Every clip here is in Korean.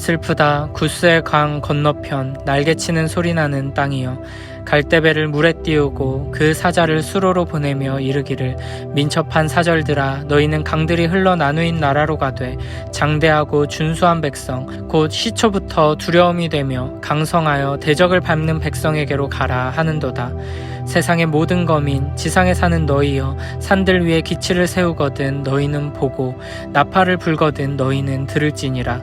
슬프다 구스의 강 건너편 날개치는 소리나는 땅이여, 갈대배를 물에 띄우고 그 사자를 수로로 보내며 이르기를, 민첩한 사절들아 너희는 강들이 흘러 나누인 나라로 가되 장대하고 준수한 백성 곧 시초부터 두려움이 되며 강성하여 대적을 밟는 백성에게로 가라 하는도다. 세상의 모든 거민 지상에 사는 너희여, 산들 위에 기치를 세우거든 너희는 보고 나팔을 불거든 너희는 들을지니라.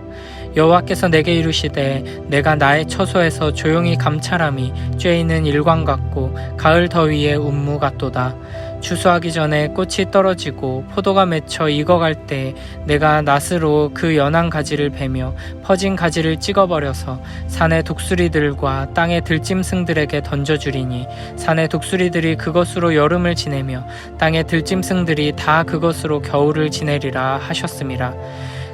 여호와께서 내게 이르시되, 내가 나의 처소에서 조용히 감찰함이 쬐이는 일광 같고 가을 더위의 운무 같도다. 추수하기 전에 꽃이 떨어지고 포도가 맺혀 익어갈 때 내가 낫으로 그 연한 가지를 베며 퍼진 가지를 찍어버려서 산의 독수리들과 땅의 들짐승들에게 던져주리니, 산의 독수리들이 그것으로 여름을 지내며 땅의 들짐승들이 다 그것으로 겨울을 지내리라 하셨음이라.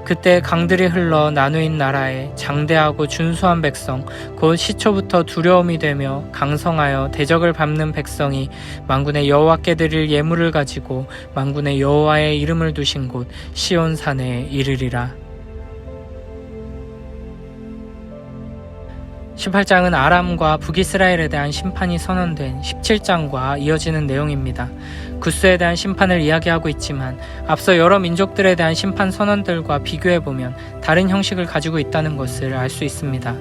그때 강들이 흘러 나누인 나라에 장대하고 준수한 백성 곧 시초부터 두려움이 되며 강성하여 대적을 밟는 백성이 만군의 여호와께 드릴 예물을 가지고 만군의 여호와의 이름을 두신 곳 시온산에 이르리라. 18장은 아람과 북이스라엘에 대한 심판이 선언된 17장과 이어지는 내용입니다. 구스에 대한 심판을 이야기하고 있지만 앞서 여러 민족들에 대한 심판 선언들과 비교해보면 다른 형식을 가지고 있다는 것을 알 수 있습니다.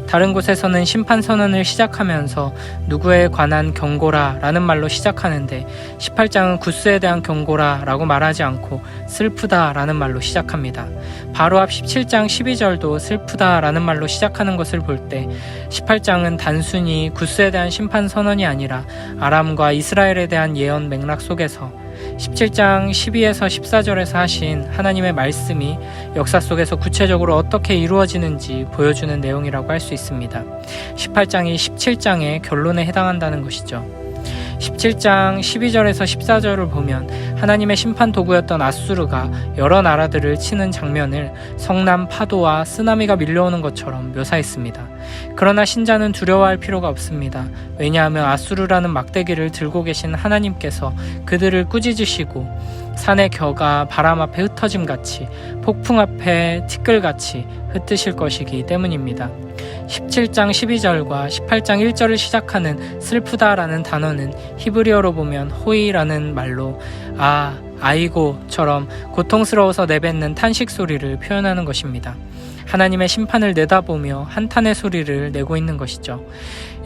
다른 곳에서는 심판 선언을 시작하면서 누구에 관한 경고라 라는 말로 시작하는데 18장은 구스에 대한 경고라 라고 말하지 않고 슬프다 라는 말로 시작합니다. 바로 앞 17장 12절도 슬프다 라는 말로 시작하는 것을 볼 때 18장은 단순히 구스에 대한 심판 선언이 아니라 아람과 이스라엘에 대한 예언 맥락 속에서 17장 12에서 14절에서 하신 하나님의 말씀이 역사 속에서 구체적으로 어떻게 이루어지는지 보여주는 내용이라고 할 수 있습니다. 18장이 17장의 결론에 해당한다는 것이죠. 17장 12절에서 14절을 보면 하나님의 심판 도구였던 아수르가 여러 나라들을 치는 장면을 성남 파도와 쓰나미가 밀려오는 것처럼 묘사했습니다. 그러나 신자는 두려워할 필요가 없습니다. 왜냐하면 아수르라는 막대기를 들고 계신 하나님께서 그들을 꾸짖으시고 산의 겨가 바람 앞에 흩어짐같이 폭풍 앞에 티끌같이 흩으실 것이기 때문입니다. 17장 12절과 18장 1절을 시작하는 슬프다라는 단어는 히브리어로 보면 호이라는 말로 아이고처럼 고통스러워서 내뱉는 탄식 소리를 표현하는 것입니다. 하나님의 심판을 내다보며 한탄의 소리를 내고 있는 것이죠.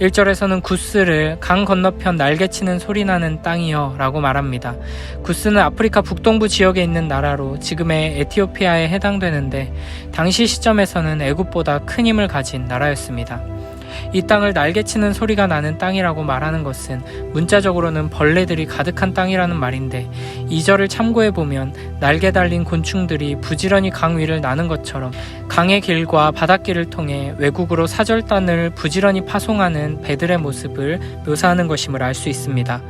1절에서는 구스를 강 건너편 날개치는 소리나는 땅이여 라고 말합니다. 구스는 아프리카 북동부 지역에 있는 나라로 지금의 에티오피아에 해당되는데 당시 시점에서는 애굽보다 큰 힘을 가진 나라였습니다. 이 땅을 날개치는 소리가 나는 땅이라고 말하는 것은 문자적으로는 벌레들이 가득한 땅이라는 말인데 2절을 참고해보면 날개 달린 곤충들이 부지런히 강 위를 나는 것처럼 강의 길과 바닷길을 통해 외국으로 사절단을 부지런히 파송하는 배들의 모습을 묘사하는 것임을 알 수 있습니다.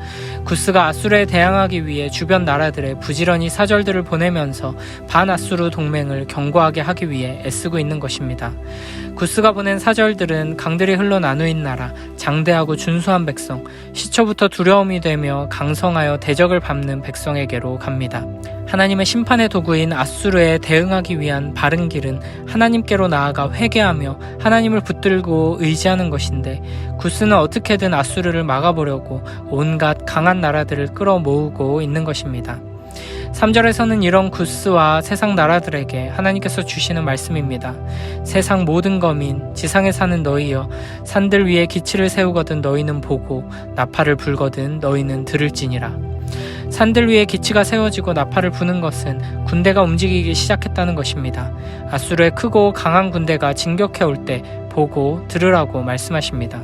구스가 아수르에 대항하기 위해 주변 나라들에 부지런히 사절들을 보내면서 반아수르 동맹을 견고하게 하기 위해 애쓰고 있는 것입니다. 구스가 보낸 사절들은 강들이 흘러 나누인 나라, 장대하고 준수한 백성, 시초부터 두려움이 되며 강성하여 대적을 밟는 백성에게로 갑니다. 하나님의 심판의 도구인 아수르에 대응하기 위한 바른 길은 하나님께로 나아가 회개하며 하나님을 붙들고 의지하는 것인데 구스는 어떻게든 아수르를 막아보려고 온갖 강한 나라들을 끌어모으고 있는 것입니다. 3절에서는 이런 구스와 세상 나라들에게 하나님께서 주시는 말씀입니다. 세상 모든 거민, 지상에 사는 너희여, 산들 위에 기치를 세우거든 너희는 보고 나팔을 불거든 너희는 들을지니라. 산들 위에 기치가 세워지고 나팔을 부는 것은 군대가 움직이기 시작했다는 것입니다. 아수르의 크고 강한 군대가 진격해 올 때 보고 들으라고 말씀하십니다.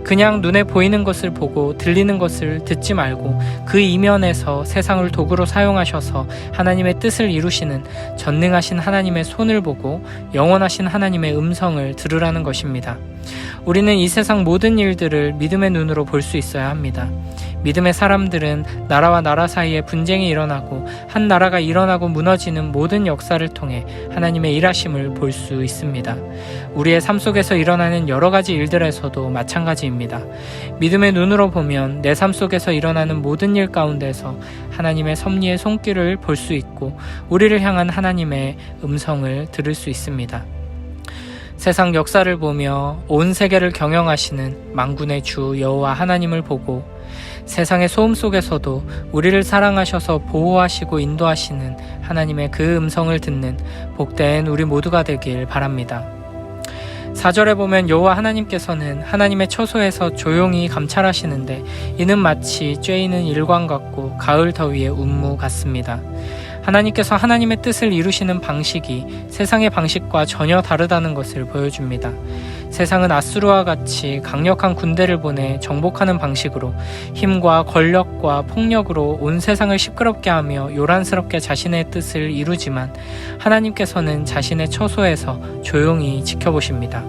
그냥 눈에 보이는 것을 보고 들리는 것을 듣지 말고 그 이면에서 세상을 도구로 사용하셔서 하나님의 뜻을 이루시는 전능하신 하나님의 손을 보고 영원하신 하나님의 음성을 들으라는 것입니다. 우리는 이 세상 모든 일들을 믿음의 눈으로 볼 수 있어야 합니다. 믿음의 사람들은 나라와 나라 사이에 분쟁이 일어나고 한 나라가 일어나고 무너지는 모든 역사를 통해 하나님의 일하심을 볼 수 있습니다. 우리의 삶 속에서 일어나는 여러 가지 일들에서도 마찬가지입니다. 믿음의 눈으로 보면 내 삶 속에서 일어나는 모든 일 가운데서 하나님의 섭리의 손길을 볼 수 있고 우리를 향한 하나님의 음성을 들을 수 있습니다. 세상 역사를 보며 온 세계를 경영하시는 만군의 주 여호와 하나님을 보고 세상의 소음 속에서도 우리를 사랑하셔서 보호하시고 인도하시는 하나님의 그 음성을 듣는 복된 우리 모두가 되길 바랍니다. 4절에 보면 여호와 하나님께서는 하나님의 처소에서 조용히 감찰하시는데 이는 마치 쬐이는 일광 같고 가을 더위의 운무 같습니다. 하나님께서 하나님의 뜻을 이루시는 방식이 세상의 방식과 전혀 다르다는 것을 보여줍니다. 세상은 아수르와 같이 강력한 군대를 보내 정복하는 방식으로 힘과 권력과 폭력으로 온 세상을 시끄럽게 하며 요란스럽게 자신의 뜻을 이루지만 하나님께서는 자신의 처소에서 조용히 지켜보십니다.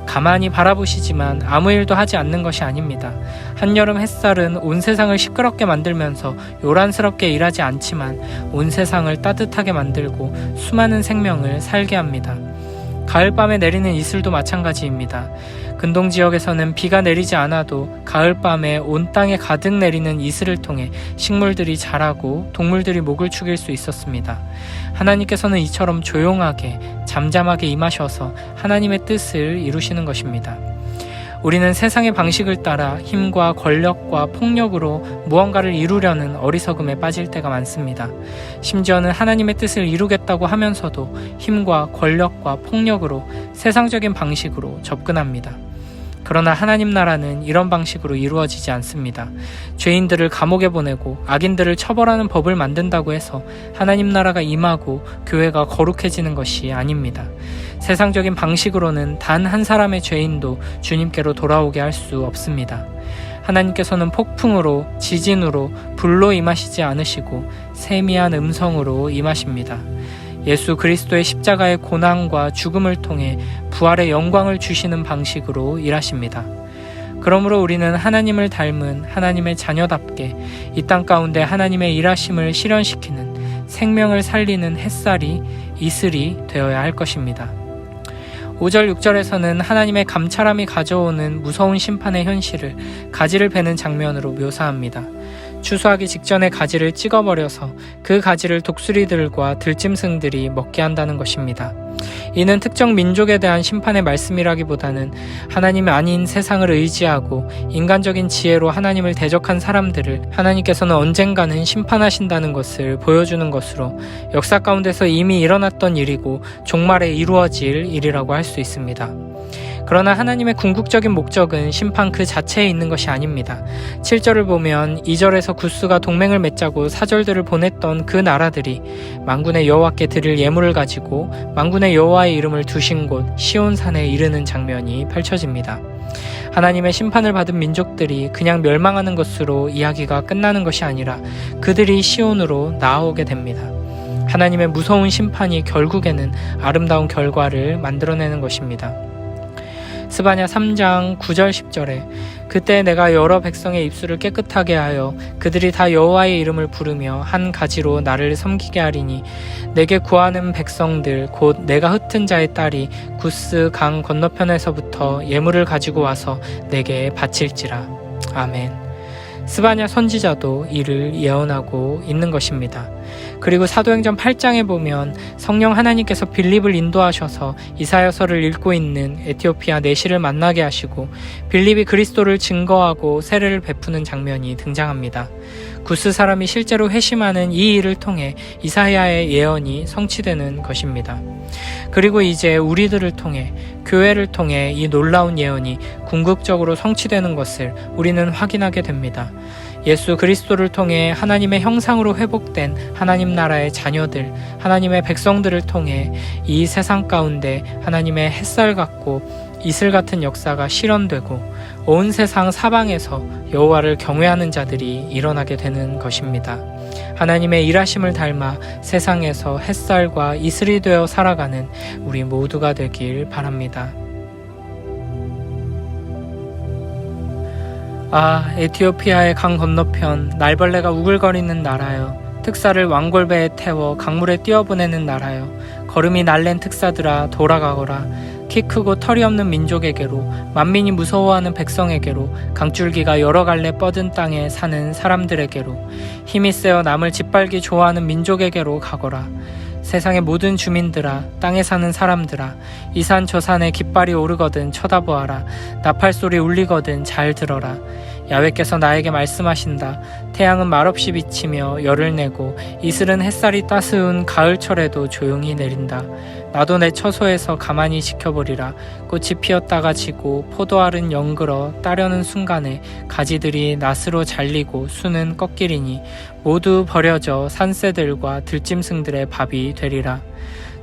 가만히 바라보시지만 아무 일도 하지 않는 것이 아닙니다. 한여름 햇살은 온 세상을 시끄럽게 만들면서 요란스럽게 일하지 않지만 온 세상을 따뜻하게 만들고 수많은 생명을 살게 합니다. 가을밤에 내리는 이슬도 마찬가지입니다. 근동 지역에서는 비가 내리지 않아도 가을밤에 온 땅에 가득 내리는 이슬을 통해 식물들이 자라고 동물들이 목을 축일 수 있었습니다. 하나님께서는 이처럼 조용하게 잠잠하게 임하셔서 하나님의 뜻을 이루시는 것입니다. 우리는 세상의 방식을 따라 힘과 권력과 폭력으로 무언가를 이루려는 어리석음에 빠질 때가 많습니다. 심지어는 하나님의 뜻을 이루겠다고 하면서도 힘과 권력과 폭력으로 세상적인 방식으로 접근합니다. 그러나 하나님 나라는 이런 방식으로 이루어지지 않습니다. 죄인들을 감옥에 보내고 악인들을 처벌하는 법을 만든다고 해서 하나님 나라가 임하고 교회가 거룩해지는 것이 아닙니다. 세상적인 방식으로는 단 한 사람의 죄인도 주님께로 돌아오게 할 수 없습니다. 하나님께서는 폭풍으로, 지진으로, 불로 임하시지 않으시고 세미한 음성으로 임하십니다. 예수 그리스도의 십자가의 고난과 죽음을 통해 부활의 영광을 주시는 방식으로 일하십니다. 그러므로 우리는 하나님을 닮은 하나님의 자녀답게 이 땅 가운데 하나님의 일하심을 실현시키는 생명을 살리는 햇살이 이슬이 되어야 할 것입니다. 5절 6절에서는 하나님의 감찰함이 가져오는 무서운 심판의 현실을 가지를 베는 장면으로 묘사합니다. 추수하기 직전에 가지를 찍어버려서 그 가지를 독수리들과 들짐승들이 먹게 한다는 것입니다. 이는 특정 민족에 대한 심판의 말씀이라기보다는 하나님이 아닌 세상을 의지하고 인간적인 지혜로 하나님을 대적한 사람들을 하나님께서는 언젠가는 심판하신다는 것을 보여주는 것으로 역사 가운데서 이미 일어났던 일이고 종말에 이루어질 일이라고 할 수 있습니다. 그러나 하나님의 궁극적인 목적은 심판 그 자체에 있는 것이 아닙니다. 7절을 보면 2절에서 구스가 동맹을 맺자고 사절들을 보냈던 그 나라들이 만군의 여호와께 드릴 예물을 가지고 만군의 여호와의 이름을 두신 곳 시온산에 이르는 장면이 펼쳐집니다. 하나님의 심판을 받은 민족들이 그냥 멸망하는 것으로 이야기가 끝나는 것이 아니라 그들이 시온으로 나아오게 됩니다. 하나님의 무서운 심판이 결국에는 아름다운 결과를 만들어내는 것입니다. 스바냐 3장 9절 10절에 그때 내가 여러 백성의 입술을 깨끗하게 하여 그들이 다 여호와의 이름을 부르며 한 가지로 나를 섬기게 하리니 내게 구하는 백성들 곧 내가 흩은 자의 딸이 구스 강 건너편에서부터 예물을 가지고 와서 내게 바칠지라. 아멘. 스바냐 선지자도 이를 예언하고 있는 것입니다. 그리고 사도행전 8장에 보면 성령 하나님께서 빌립을 인도하셔서 이사야서를 읽고 있는 에티오피아 내시를 만나게 하시고 빌립이 그리스도를 증거하고 세례를 베푸는 장면이 등장합니다. 구스 사람이 실제로 회심하는 이 일을 통해 이사야의 예언이 성취되는 것입니다. 그리고 이제 우리들을 통해 교회를 통해 이 놀라운 예언이 궁극적으로 성취되는 것을 우리는 확인하게 됩니다. 예수 그리스도를 통해 하나님의 형상으로 회복된 하나님 나라의 자녀들, 하나님의 백성들을 통해 이 세상 가운데 하나님의 햇살 같고 이슬 같은 역사가 실현되고 온 세상 사방에서 여호와를 경외하는 자들이 일어나게 되는 것입니다. 하나님의 일하심을 닮아 세상에서 햇살과 이슬이 되어 살아가는 우리 모두가 되길 바랍니다. 아, 에티오피아의 강 건너편 날벌레가 우글거리는 나라여, 특사를 왕골배에 태워 강물에 띄어보내는 나라여, 걸음이 날랜 특사들아 돌아가거라. 키 크고 털이 없는 민족에게로, 만민이 무서워하는 백성에게로, 강줄기가 여러 갈래 뻗은 땅에 사는 사람들에게로, 힘이 세어 남을 짓밟기 좋아하는 민족에게로 가거라. 세상의 모든 주민들아, 땅에 사는 사람들아, 이 산 저 산에 깃발이 오르거든 쳐다보아라. 나팔 소리 울리거든 잘 들어라. 야훼께서 나에게 말씀하신다. 태양은 말없이 비치며 열을 내고 이슬은 햇살이 따스운 가을철에도 조용히 내린다. 나도 내 처소에서 가만히 지켜보리라. 꽃이 피었다가 지고 포도알은 영글어 따려는 순간에 가지들이 낫으로 잘리고 수는 꺾이리니 모두 버려져 산새들과 들짐승들의 밥이 되리라.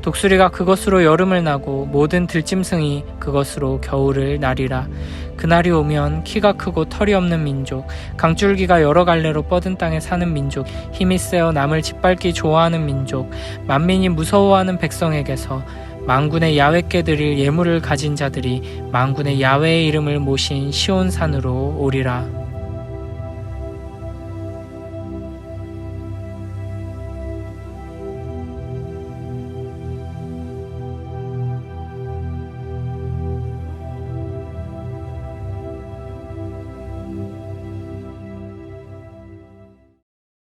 독수리가 그것으로 여름을 나고 모든 들짐승이 그것으로 겨울을 나리라. 그날이 오면 키가 크고 털이 없는 민족, 강줄기가 여러 갈래로 뻗은 땅에 사는 민족, 힘이 세어 남을 짓밟기 좋아하는 민족, 만민이 무서워하는 백성에게서 만군의 야훼께 드릴 예물을 가진 자들이 만군의 야훼의 이름을 모신 시온산으로 오리라.